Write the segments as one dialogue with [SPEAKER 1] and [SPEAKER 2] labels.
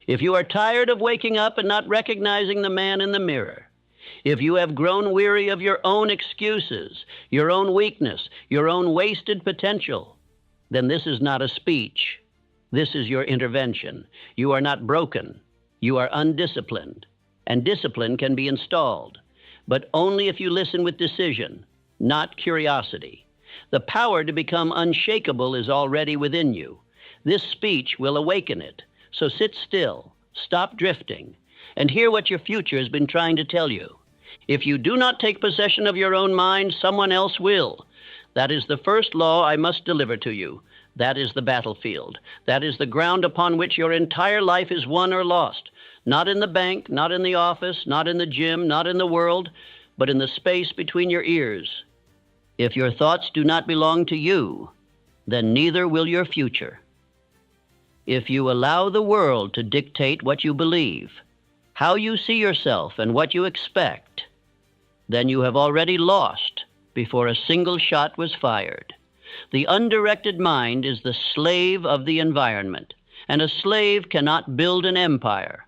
[SPEAKER 1] If you are tired of waking up and not recognizing the man in the mirror, if you have grown weary of your own excuses, your own weakness, your own wasted potential, then this is not a speech. This is your intervention. You are not broken. You are undisciplined. And discipline can be installed, but only if you listen with decision, not curiosity. The power to become unshakable is already within you. This speech will awaken it. So sit still, stop drifting, and hear what your future has been trying to tell you. If you do not take possession of your own mind, someone else will. That is the first law I must deliver to you. That is the battlefield. That is the ground upon which your entire life is won or lost. Not in the bank, not in the office, not in the gym, not in the world, but in the space between your ears. If your thoughts do not belong to you, then neither will your future. If you allow the world to dictate what you believe, how you see yourself, and what you expect, then you have already lost before a single shot was fired. The undirected mind is the slave of the environment, and a slave cannot build an empire.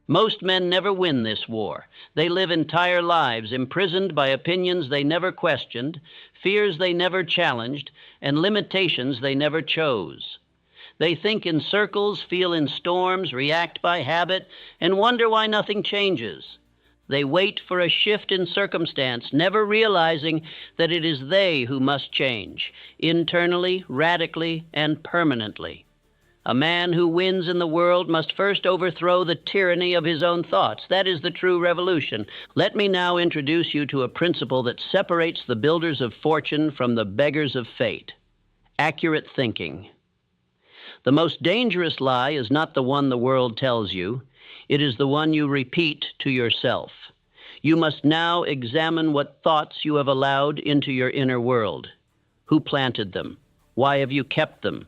[SPEAKER 1] Most men never win this war. They live entire lives imprisoned by opinions they never questioned, fears they never challenged, and limitations they never chose. They think in circles, feel in storms, react by habit, and wonder why nothing changes. They wait for a shift in circumstance, never realizing that it is they who must change, internally, radically, and permanently. A man who wins in the world must first overthrow the tyranny of his own thoughts. That is the true revolution. Let me now introduce you to a principle that separates the builders of fortune from the beggars of fate. Accurate thinking. The most dangerous lie is not the one the world tells you. It is the one you repeat to yourself. You must now examine what thoughts you have allowed into your inner world. Who planted them? Why have you kept them?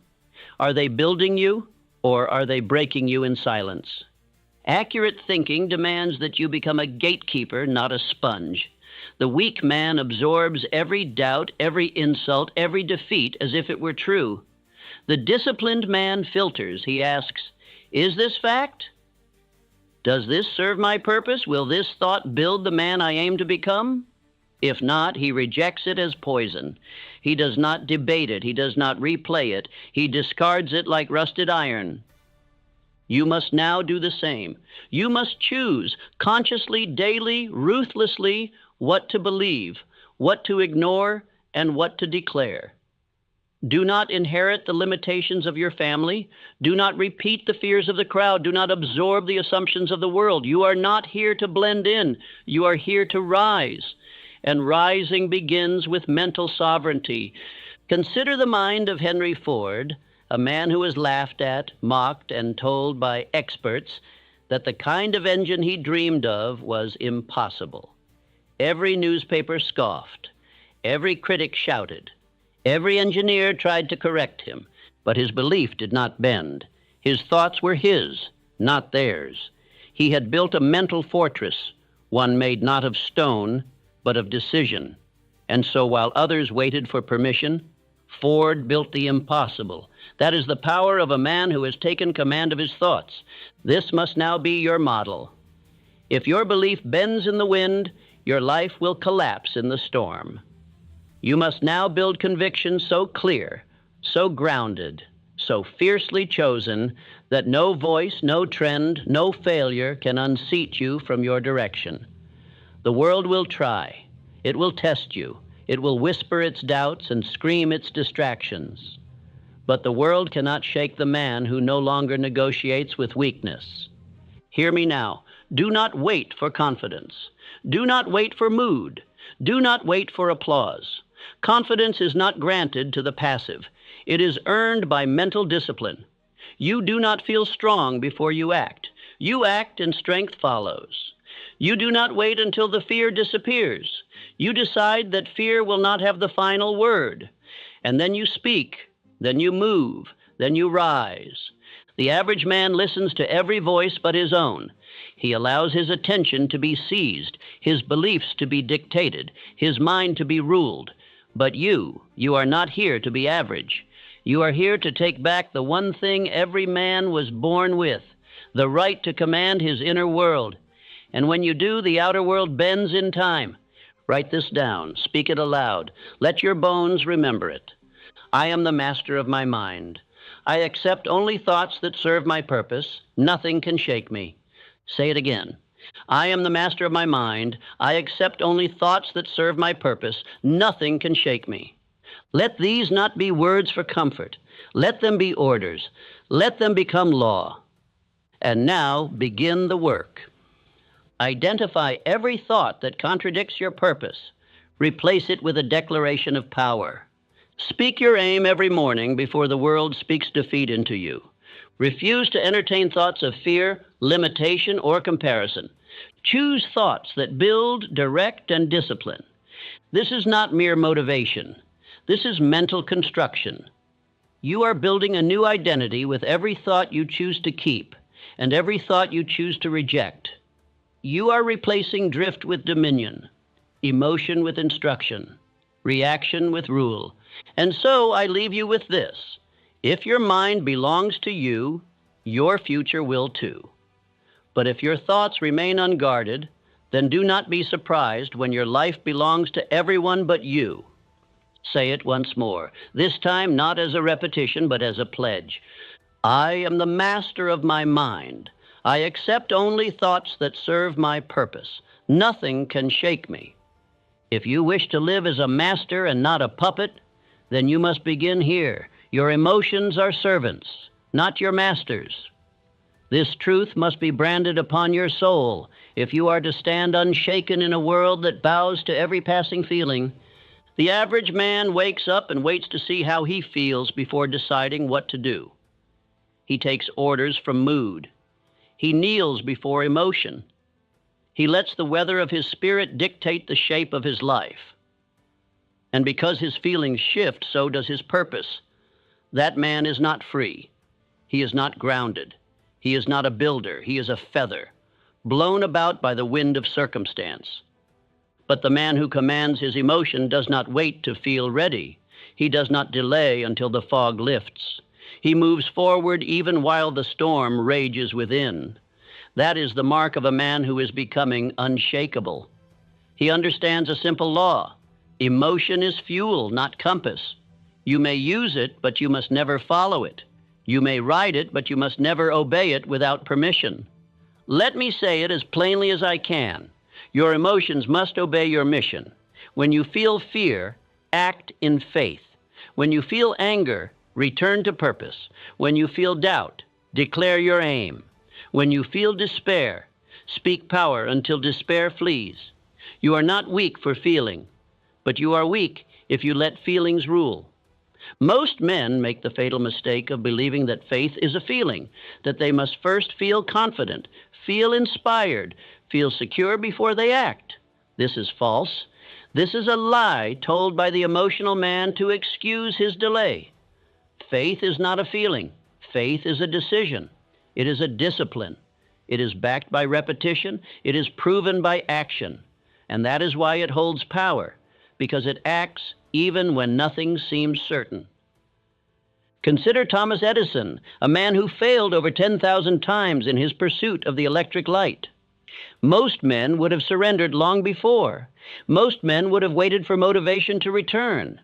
[SPEAKER 1] Are they building you, or are they breaking you in silence? Accurate thinking demands that you become a gatekeeper, not a sponge. The weak man absorbs every doubt, every insult, every defeat as if it were true. The disciplined man filters. He asks, is this fact? Does this serve my purpose? Will this thought build the man I aim to become? If not, he rejects it as poison. He does not debate it. He does not replay it. He discards it like rusted iron. You must now do the same. You must choose consciously, daily, ruthlessly, what to believe, what to ignore, and what to declare. Do not inherit the limitations of your family. Do not repeat the fears of the crowd. Do not absorb the assumptions of the world. You are not here to blend in. You are here to rise. And rising begins with mental sovereignty. Consider the mind of Henry Ford, a man who was laughed at, mocked, and told by experts that the kind of engine he dreamed of was impossible. Every newspaper scoffed. Every critic shouted. Every engineer tried to correct him, but his belief did not bend. His thoughts were his, not theirs. He had built a mental fortress, one made not of stone, but of decision. And so while others waited for permission, Ford built the impossible. That is the power of a man who has taken command of his thoughts. This must now be your model. If your belief bends in the wind, your life will collapse in the storm. You must now build conviction so clear, so grounded, so fiercely chosen that no voice, no trend, no failure can unseat you from your direction. The world will try. It will test you. It will whisper its doubts and scream its distractions. But the world cannot shake the man who no longer negotiates with weakness. Hear me now. Do not wait for confidence. Do not wait for mood. Do not wait for applause. Confidence is not granted to the passive. It is earned by mental discipline. You do not feel strong before you act. You act and strength follows. You do not wait until the fear disappears. You decide that fear will not have the final word. And then you speak, then you move, then you rise. The average man listens to every voice but his own. He allows his attention to be seized, his beliefs to be dictated, his mind to be ruled. But you are not here to be average. You are here to take back the one thing every man was born with, the right to command his inner world. And when you do, the outer world bends in time. Write this down. Speak it aloud. Let your bones remember it. I am the master of my mind. I accept only thoughts that serve my purpose. Nothing can shake me. Say it again. I am the master of my mind. I accept only thoughts that serve my purpose. Nothing can shake me. Let these not be words for comfort. Let them be orders. Let them become law. And now begin the work. Identify every thought that contradicts your purpose. Replace it with a declaration of power. Speak your aim every morning before the world speaks defeat into you. Refuse to entertain thoughts of fear, limitation, or comparison. Choose thoughts that build, direct, and discipline. This is not mere motivation. This is mental construction. You are building a new identity with every thought you choose to keep and every thought you choose to reject. You are replacing drift with dominion, emotion with instruction, reaction with rule. And so I leave you with this. If your mind belongs to you, your future will too. But if your thoughts remain unguarded, then do not be surprised when your life belongs to everyone but you. Say it once more, this time not as a repetition, but as a pledge. I am the master of my mind. I accept only thoughts that serve my purpose. Nothing can shake me. If you wish to live as a master and not a puppet, then you must begin here. Your emotions are servants, not your masters. This truth must be branded upon your soul if you are to stand unshaken in a world that bows to every passing feeling. The average man wakes up and waits to see how he feels before deciding what to do. He takes orders from mood. He kneels before emotion. He lets the weather of his spirit dictate the shape of his life. And because his feelings shift, so does his purpose. That man is not free. He is not grounded. He is not a builder. He is a feather, blown about by the wind of circumstance. But the man who commands his emotion does not wait to feel ready. He does not delay until the fog lifts. He moves forward even while the storm rages within. That is the mark of a man who is becoming unshakable. He understands a simple law. Emotion is fuel, not compass. You may use it, but you must never follow it. You may ride it, but you must never obey it without permission. Let me say it as plainly as I can. Your emotions must obey your mission. When you feel fear, act in faith. When you feel anger, return to purpose. When you feel doubt, declare your aim. When you feel despair, speak power until despair flees. You are not weak for feeling, but you are weak if you let feelings rule. Most men make the fatal mistake of believing that faith is a feeling, that they must first feel confident, feel inspired, feel secure before they act. This is false. This is a lie told by the emotional man to excuse his delay. Faith is not a feeling. Faith is a decision. It is a discipline. It is backed by repetition. It is proven by action. And that is why it holds power, because it acts even when nothing seems certain. Consider Thomas Edison, a man who failed over 10,000 times in his pursuit of the electric light. Most men would have surrendered long before. Most men would have waited for motivation to return.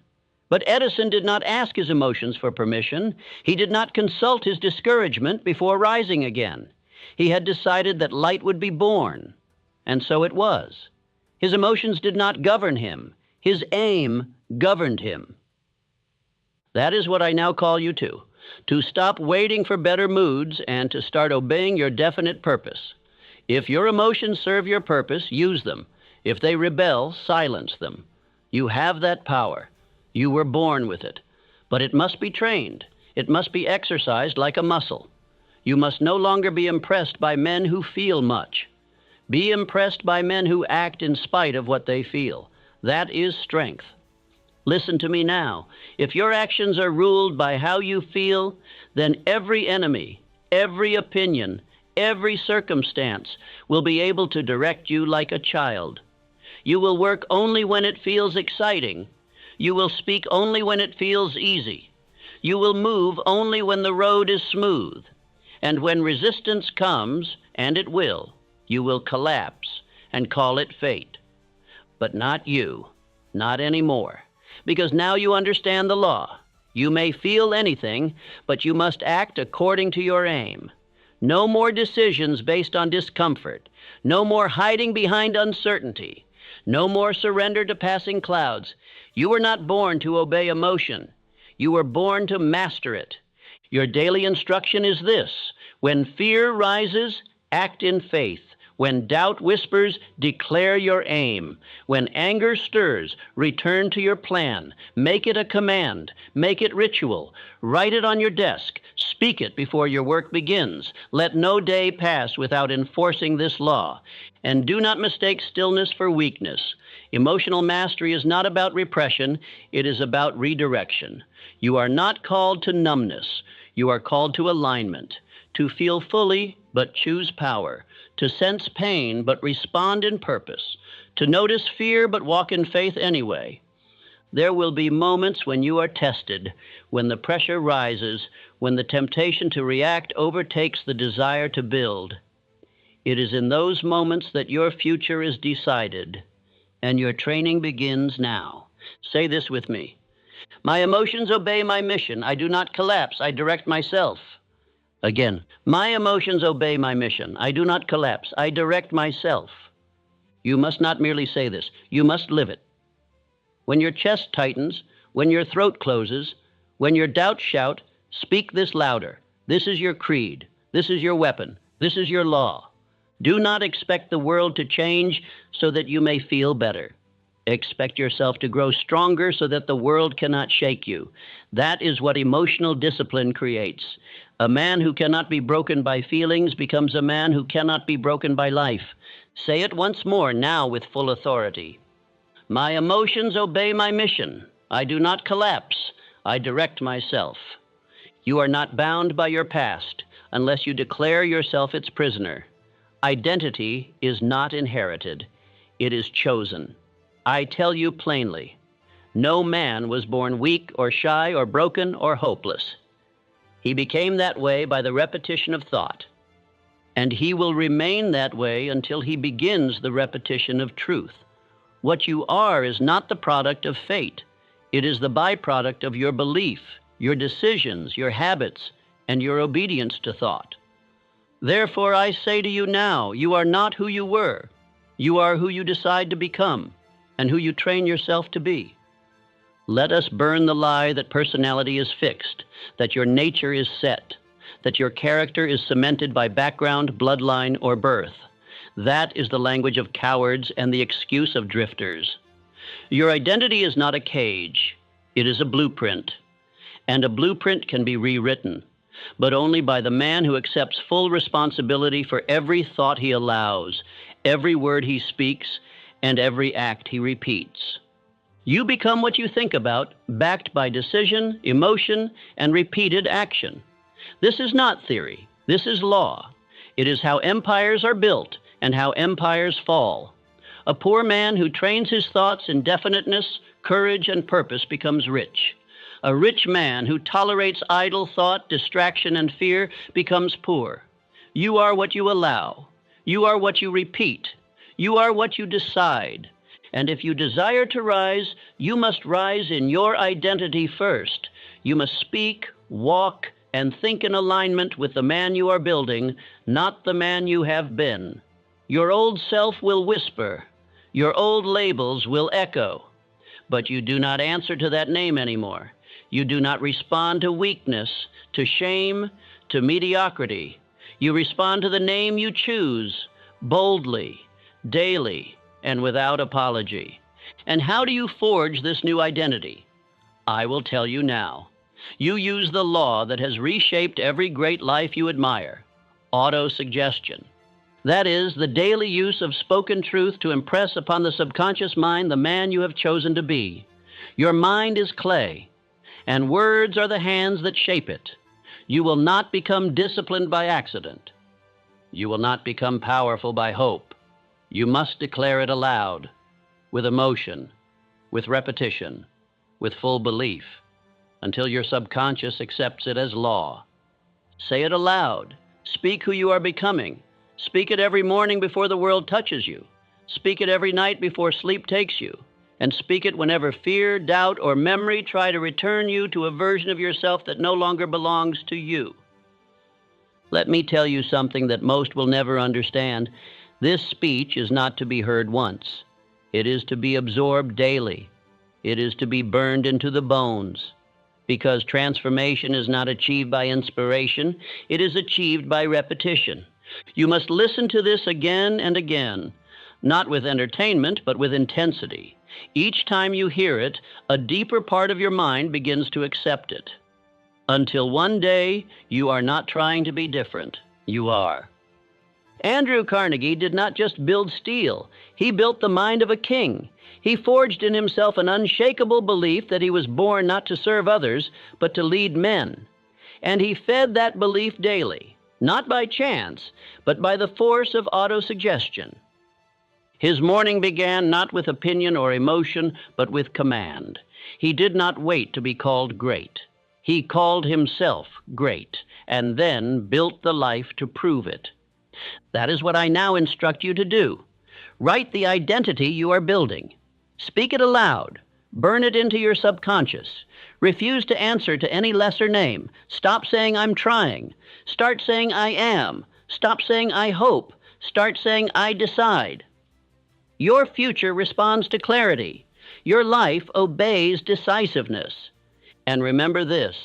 [SPEAKER 1] But Edison did not ask his emotions for permission. He did not consult his discouragement before rising again. He had decided that light would be born, and so it was. His emotions did not govern him. His aim governed him. That is what I now call you to stop waiting for better moods and to start obeying your definite purpose. If your emotions serve your purpose, use them. If they rebel, silence them. You have that power. You were born with it. But it must be trained. It must be exercised like a muscle. You must no longer be impressed by men who feel much. Be impressed by men who act in spite of what they feel. That is strength. Listen to me now. If your actions are ruled by how you feel, then every enemy, every opinion, every circumstance will be able to direct you like a child. You will work only when it feels exciting. You will speak only when it feels easy. You will move only when the road is smooth. And when resistance comes, and it will, you will collapse and call it fate. But not you, not anymore, because now you understand the law. You may feel anything, but you must act according to your aim. No more decisions based on discomfort. No more hiding behind uncertainty. No more surrender to passing clouds. You were not born to obey emotion. You were born to master it. Your daily instruction is this: when fear rises, act in faith. When doubt whispers, declare your aim. When anger stirs, return to your plan. Make it a command. Make it ritual. Write it on your desk. Speak it before your work begins. Let no day pass without enforcing this law. And do not mistake stillness for weakness. Emotional mastery is not about repression. It is about redirection. You are not called to numbness. You are called to alignment. To feel fully, but choose power. To sense pain, but respond in purpose. To notice fear, but walk in faith anyway. There will be moments when you are tested, when the pressure rises, when the temptation to react overtakes the desire to build. It is in those moments that your future is decided, and your training begins now. Say this with me. My emotions obey my mission. I do not collapse. I direct myself. Again, my emotions obey my mission. I do not collapse. I direct myself. You must not merely say this. You must live it. When your chest tightens, when your throat closes, when your doubts shout, speak this louder. This is your creed. This is your weapon. This is your law. Do not expect the world to change so that you may feel better. Expect yourself to grow stronger so that the world cannot shake you. That is what emotional discipline creates. A man who cannot be broken by feelings becomes a man who cannot be broken by life. Say it once more now with full authority. My emotions obey my mission. I do not collapse. I direct myself. You are not bound by your past unless you declare yourself its prisoner. Identity is not inherited. It is chosen. I tell you plainly, no man was born weak or shy or broken or hopeless. He became that way by the repetition of thought, and he will remain that way until he begins the repetition of truth. What you are is not the product of fate. It is the byproduct of your belief, your decisions, your habits, and your obedience to thought. Therefore, I say to you now, you are not who you were. You are who you decide to become and who you train yourself to be. Let us burn the lie that personality is fixed, that your nature is set, that your character is cemented by background, bloodline, or birth. That is the language of cowards and the excuse of drifters. Your identity is not a cage. It is a blueprint. And a blueprint can be rewritten, but only by the man who accepts full responsibility for every thought he allows, every word he speaks, and every act he repeats. You become what you think about, backed by decision, emotion, and repeated action. This is not theory. This is law. It is how empires are built and how empires fall. A poor man who trains his thoughts in definiteness, courage, and purpose becomes rich. A rich man who tolerates idle thought, distraction, and fear becomes poor. You are what you allow. You are what you repeat. You are what you decide. And if you desire to rise, you must rise in your identity first. You must speak, walk, and think in alignment with the man you are building, not the man you have been. Your old self will whisper. Your old labels will echo. But you do not answer to that name anymore. You do not respond to weakness, to shame, to mediocrity. You respond to the name you choose, boldly, daily, and without apology. And how do you forge this new identity? I will tell you now. You use the law that has reshaped every great life you admire, autosuggestion. That is, the daily use of spoken truth to impress upon the subconscious mind the man you have chosen to be. Your mind is clay, and words are the hands that shape it. You will not become disciplined by accident. You will not become powerful by hope. You must declare it aloud, with emotion, with repetition, with full belief, until your subconscious accepts it as law. Say it aloud. Speak who you are becoming. Speak it every morning before the world touches you. Speak it every night before sleep takes you. And speak it whenever fear, doubt, or memory try to return you to a version of yourself that no longer belongs to you. Let me tell you something that most will never understand. This speech is not to be heard once. It is to be absorbed daily. It is to be burned into the bones. Because transformation is not achieved by inspiration, it is achieved by repetition. You must listen to this again and again, not with entertainment, but with intensity. Each time you hear it, a deeper part of your mind begins to accept it. Until one day, you are not trying to be different. You are. Andrew Carnegie did not just build steel. He built the mind of a king. He forged in himself an unshakable belief that he was born not to serve others, but to lead men. And he fed that belief daily, not by chance, but by the force of autosuggestion. His morning began not with opinion or emotion, but with command. He did not wait to be called great. He called himself great, and then built the life to prove it. That is what I now instruct you to do. Write the identity you are building. Speak it aloud. Burn it into your subconscious. Refuse to answer to any lesser name. Stop saying I'm trying. Start saying I am. Stop saying I hope. Start saying I decide. Your future responds to clarity. Your life obeys decisiveness. And remember this,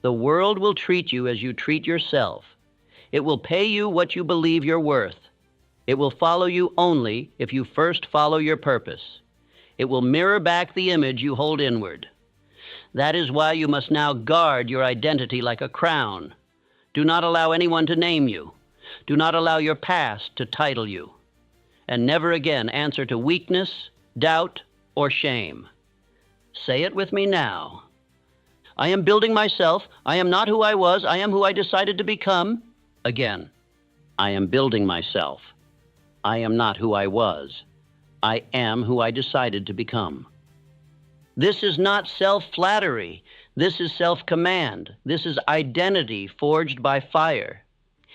[SPEAKER 1] the world will treat you as you treat yourself. It will pay you what you believe you're worth. It will follow you only if you first follow your purpose. It will mirror back the image you hold inward. That is why you must now guard your identity like a crown. Do not allow anyone to name you. Do not allow your past to title you. And never again answer to weakness, doubt, or shame. Say it with me now. I am building myself. I am not who I was. I am who I decided to become. Again, I am building myself. I am not who I was. I am who I decided to become. This is not self-flattery. This is self-command. This is identity forged by fire.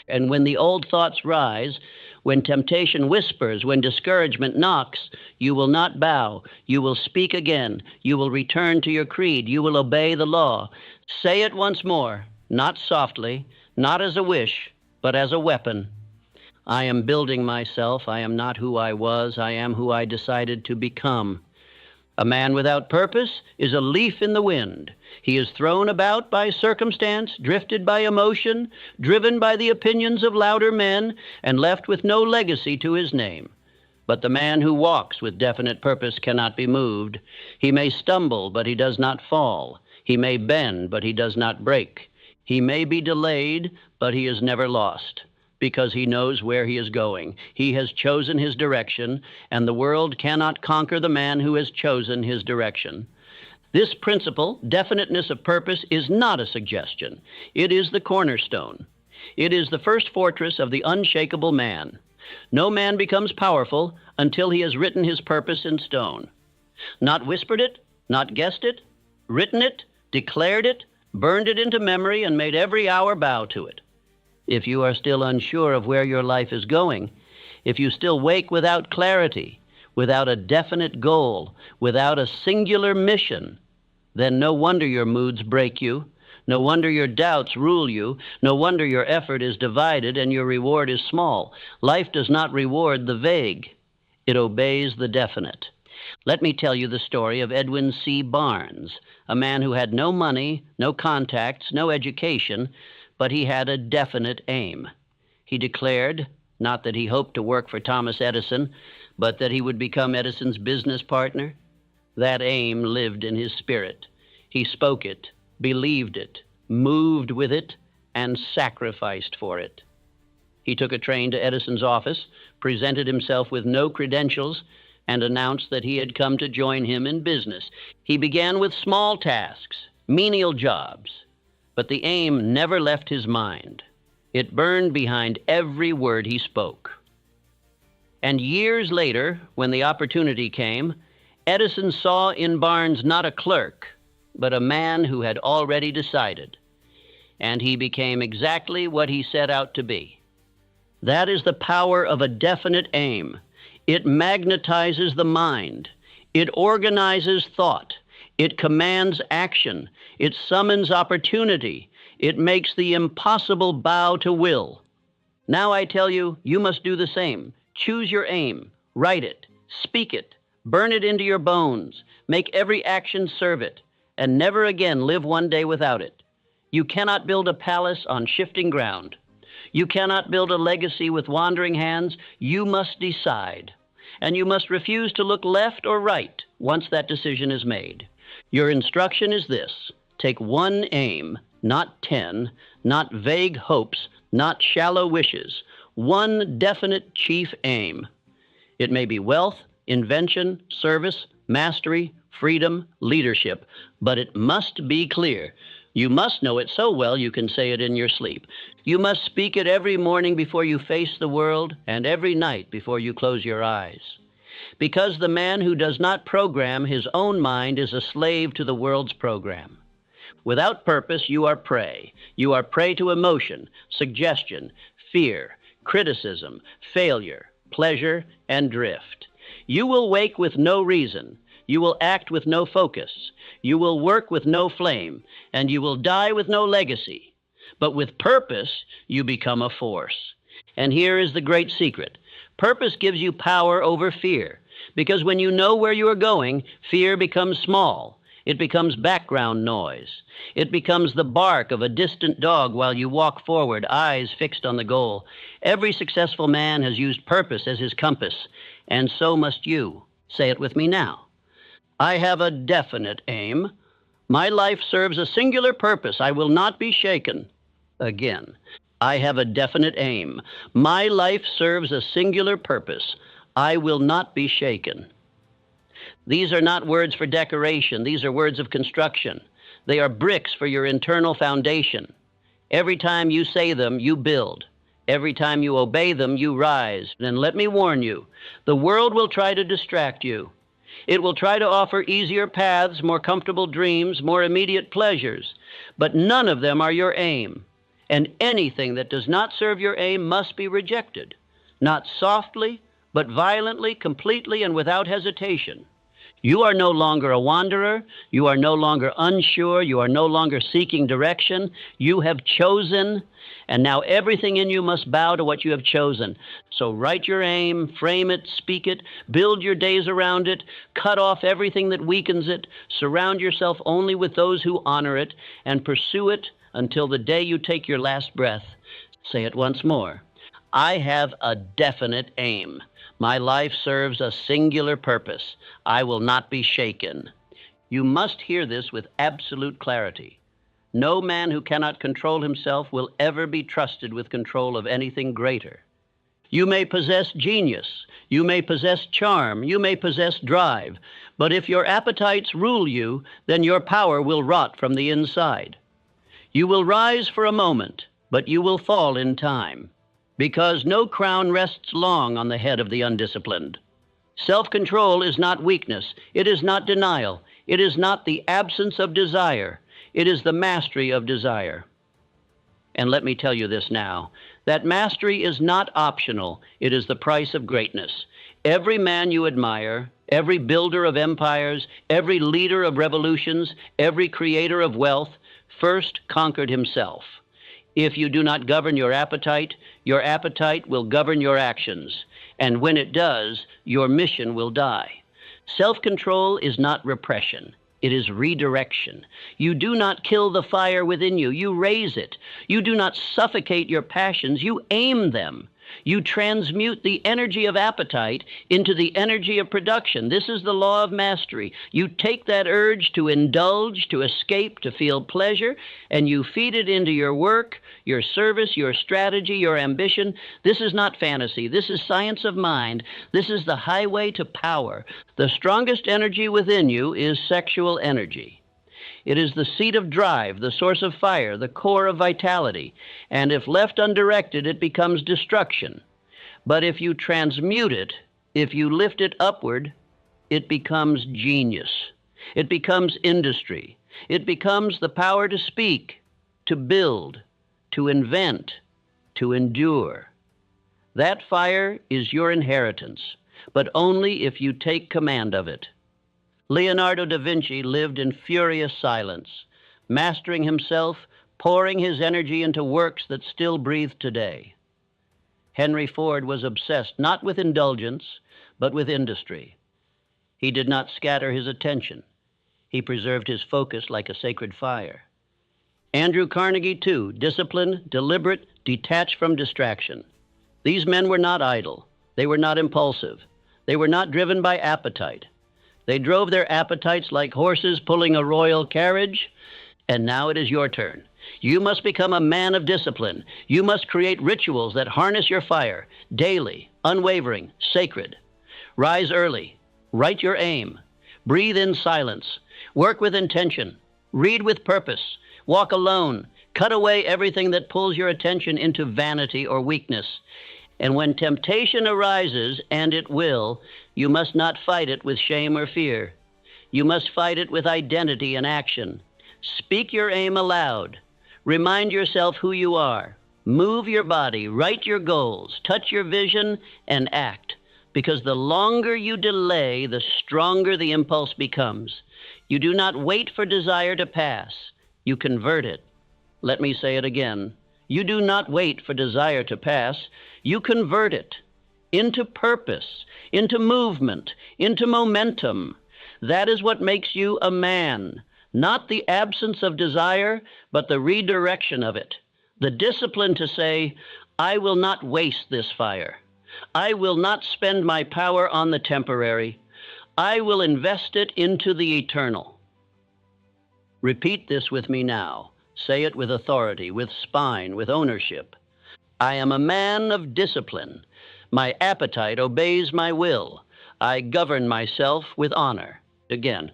[SPEAKER 1] And when the old thoughts rise, when temptation whispers, when discouragement knocks, you will not bow. You will speak again. You will return to your creed. You will obey the law. Say it once more, not softly, not as a wish, but as a weapon. I am building myself. I am not who I was. I am who I decided to become. A man without purpose is a leaf in the wind. He is thrown about by circumstance, drifted by emotion, driven by the opinions of louder men, and left with no legacy to his name. But the man who walks with definite purpose cannot be moved. He may stumble, but he does not fall. He may bend, but he does not break. He may be delayed, but he is never lost, because he knows where he is going. He has chosen his direction, and the world cannot conquer the man who has chosen his direction. This principle, definiteness of purpose, is not a suggestion. It is the cornerstone. It is the first fortress of the unshakable man. No man becomes powerful until he has written his purpose in stone. Not whispered it, not guessed it, written it, declared it, burned it into memory, and made every hour bow to it. If you are still unsure of where your life is going, if you still wake without clarity, without a definite goal, without a singular mission, then no wonder your moods break you. No wonder your doubts rule you. No wonder your effort is divided and your reward is small. Life does not reward the vague. It obeys the definite. Let me tell you the story of Edwin C. Barnes, a man who had no money, no contacts, no education, but he had a definite aim. He declared, not that he hoped to work for Thomas Edison, but that he would become Edison's business partner. That aim lived in his spirit. He spoke it, believed it, moved with it, and sacrificed for it. He took a train to Edison's office, presented himself with no credentials, and announced that he had come to join him in business. He began with small tasks, menial jobs, but the aim never left his mind. It burned behind every word he spoke. And years later, when the opportunity came, Edison saw in Barnes not a clerk, but a man who had already decided. and he became exactly what he set out to be. That is the power of a definite aim. It magnetizes the mind. It organizes thought. It commands action. It summons opportunity. It makes the impossible bow to will. Now I tell you, you must do the same. Choose your aim. Write it. Speak it. Burn it into your bones. Make every action serve it. And never again live one day without it. You cannot build a palace on shifting ground. You cannot build a legacy with wandering hands. You must decide. And you must refuse to look left or right once that decision is made. Your instruction is this: take one aim, not 10, not vague hopes, not shallow wishes, one definite chief aim. It may be wealth, invention, service, mastery, freedom, leadership, but it must be clear. You must know it so well you can say it in your sleep. You must speak it every morning before you face the world and every night before you close your eyes. Because the man who does not program his own mind is a slave to the world's program. Without purpose, you are prey. You are prey to emotion, suggestion, fear, criticism, failure, pleasure, and drift. You will wake with no reason. You will act with no focus. You will work with no flame, and you will die with no legacy. But with purpose, you become a force. And here is the great secret. Purpose gives you power over fear, because when you know where you are going, fear becomes small. It becomes background noise. It becomes the bark of a distant dog while you walk forward, eyes fixed on the goal. Every successful man has used purpose as his compass, and so must you. Say it with me now. I have a definite aim. My life serves a singular purpose. I will not be shaken. Again, I have a definite aim. My life serves a singular purpose. I will not be shaken. These are not words for decoration. These are words of construction. They are bricks for your internal foundation. Every time you say them, you build. Every time you obey them, you rise. And let me warn you, the world will try to distract you. It will try to offer easier paths, more comfortable dreams, more immediate pleasures. But none of them are your aim. And anything that does not serve your aim must be rejected. Not softly, but violently, completely, and without hesitation. You are no longer a wanderer. You are no longer unsure. You are no longer seeking direction. You have chosen, and now everything in you must bow to what you have chosen. So write your aim, frame it, speak it, build your days around it, cut off everything that weakens it, surround yourself only with those who honor it, and pursue it until the day you take your last breath. Say it once more. I have a definite aim. My life serves a singular purpose. I will not be shaken. You must hear this with absolute clarity. No man who cannot control himself will ever be trusted with control of anything greater. You may possess genius. You may possess charm. You may possess drive. But if your appetites rule you, then your power will rot from the inside. You will rise for a moment, but you will fall in time. Because no crown rests long on the head of the undisciplined. Self-control is not weakness. It is not denial. It is not the absence of desire. It is the mastery of desire. And let me tell you this now, that mastery is not optional. It is the price of greatness. Every man you admire, every builder of empires, every leader of revolutions, every creator of wealth, first conquered himself. If you do not govern your appetite will govern your actions. And when it does, your mission will die. Self-control is not repression. It is redirection. You do not kill the fire within you. You raise it. You do not suffocate your passions. You aim them. You transmute the energy of appetite into the energy of production. This is the law of mastery. You take that urge to indulge, to escape, to feel pleasure, and you feed it into your work, your service, your strategy, your ambition. This is not fantasy. This is science of mind. This is the highway to power. The strongest energy within you is sexual energy. It is the seat of drive, the source of fire, the core of vitality. And if left undirected, it becomes destruction. But if you transmute it, if you lift it upward, it becomes genius. It becomes industry. It becomes the power to speak, to build, to invent, to endure. That fire is your inheritance, but only if you take command of it. Leonardo da Vinci lived in furious silence, mastering himself, pouring his energy into works that still breathe today. Henry Ford was obsessed not with indulgence, but with industry. He did not scatter his attention. He preserved his focus like a sacred fire. Andrew Carnegie, too, disciplined, deliberate, detached from distraction. These men were not idle. They were not impulsive. They were not driven by appetite. They drove their appetites like horses pulling a royal carriage. And now it is your turn. You must become a man of discipline. You must create rituals that harness your fire, daily, unwavering, sacred. Rise early. Write your aim. Breathe in silence. Work with intention. Read with purpose. Walk alone. Cut away everything that pulls your attention into vanity or weakness. And when temptation arises, and it will, you must not fight it with shame or fear. You must fight it with identity and action. Speak your aim aloud. Remind yourself who you are. Move your body, write your goals, touch your vision, and act. Because the longer you delay, the stronger the impulse becomes. You do not wait for desire to pass. You convert it. Let me say it again. You do not wait for desire to pass. You convert it into purpose, into movement, into momentum. That is what makes you a man. Not the absence of desire, but the redirection of it. The discipline to say, I will not waste this fire. I will not spend my power on the temporary. I will invest it into the eternal. Repeat this with me now. Say it with authority, with spine, with ownership. I am a man of discipline. My appetite obeys my will. I govern myself with honor. Again,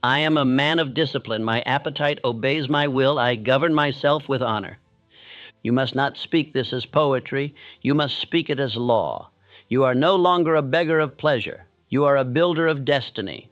[SPEAKER 1] I am a man of discipline. My appetite obeys my will. I govern myself with honor. You must not speak this as poetry. You must speak it as law. You are no longer a beggar of pleasure. You are a builder of destiny.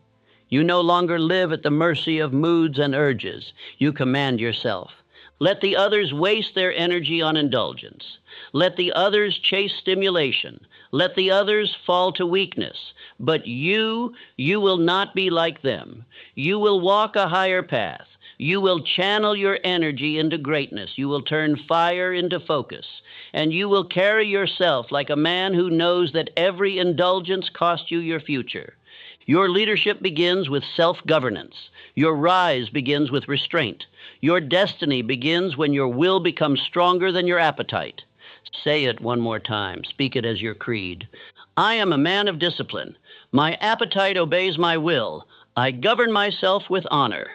[SPEAKER 1] You no longer live at the mercy of moods and urges. You command yourself. Let the others waste their energy on indulgence. Let the others chase stimulation. Let the others fall to weakness. But you will not be like them. You will walk a higher path. You will channel your energy into greatness. You will turn fire into focus. And you will carry yourself like a man who knows that every indulgence costs you your future. Your leadership begins with self-governance. Your rise begins with restraint. Your destiny begins when your will becomes stronger than your appetite. Say it one more time. Speak it as your creed. I am a man of discipline. My appetite obeys my will. I govern myself with honor.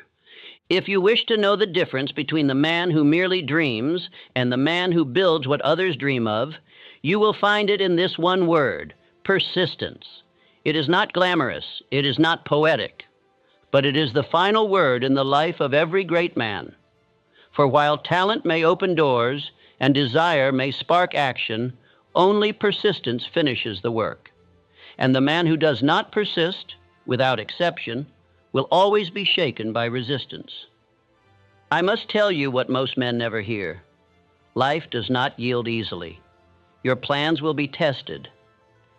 [SPEAKER 1] If you wish to know the difference between the man who merely dreams and the man who builds what others dream of, you will find it in this one word: persistence. It is not glamorous. It is not poetic. But it is the final word in the life of every great man. For while talent may open doors and desire may spark action, only persistence finishes the work. And the man who does not persist, without exception, will always be shaken by resistance. I must tell you what most men never hear. Life does not yield easily. Your plans will be tested.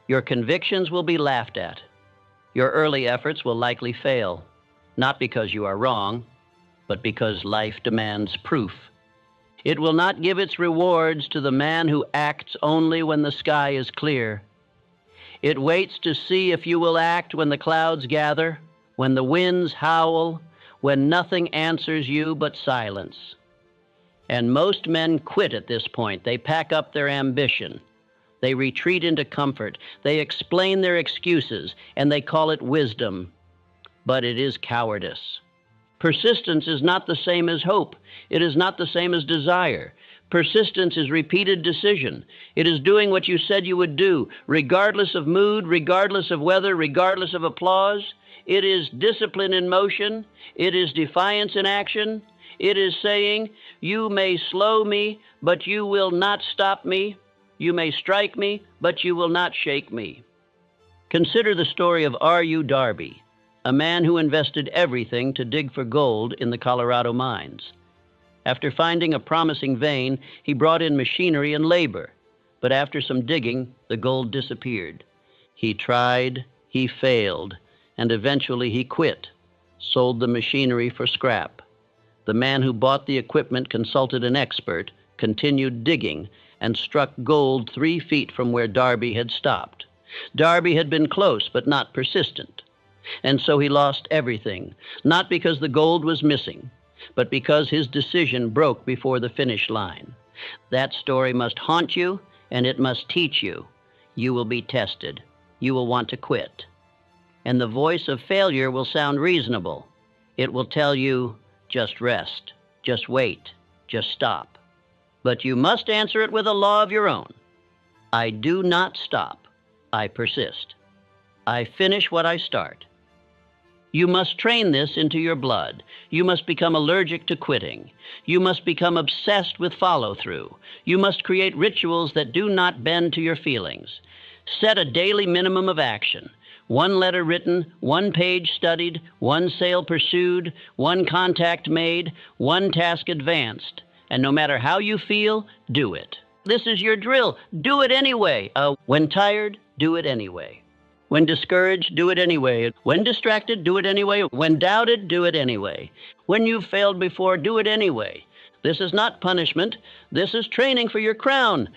[SPEAKER 1] Your convictions will be laughed at. Your early efforts will likely fail, not because you are wrong, but because life demands proof. It will not give its rewards to the man who acts only when the sky is clear. It waits to see if you will act when the clouds gather, when the winds howl, when nothing answers you but silence. And most men quit at this point. They pack up their ambition. They retreat into comfort. They explain their excuses, and they call it wisdom. But it is cowardice. Persistence is not the same as hope. It is not the same as desire. Persistence is repeated decision. It is doing what you said you would do, regardless of mood, regardless of weather, regardless of applause. It is discipline in motion. It is defiance in action. It is saying, you may slow me, but you will not stop me. You may strike me, but you will not shake me. Consider the story of R.U. Darby, a man who invested everything to dig for gold in the Colorado mines. After finding a promising vein, he brought in machinery and labor. But after some digging, the gold disappeared. He tried, he failed, and eventually he quit, sold the machinery for scrap. The man who bought the equipment consulted an expert, continued digging, and struck gold 3 feet from where Darby had stopped. Darby had been close, but not persistent. And so he lost everything, not because the gold was missing, but because his decision broke before the finish line. That story must haunt you, and it must teach you. You will be tested. You will want to quit. And the voice of failure will sound reasonable. It will tell you, just rest, just wait, just stop. But you must answer it with a law of your own. I do not stop. I persist. I finish what I start. You must train this into your blood. You must become allergic to quitting. You must become obsessed with follow-through. You must create rituals that do not bend to your feelings. Set a daily minimum of action. 1 letter written, 1 page studied, 1 sale pursued, 1 contact made, 1 task advanced. And no matter how you feel, do it. This is your drill. Do it anyway. When tired, do it anyway. When discouraged, do it anyway. When distracted, do it anyway. When doubted, do it anyway. When you've failed before, do it anyway. This is not punishment. This is training for your crown.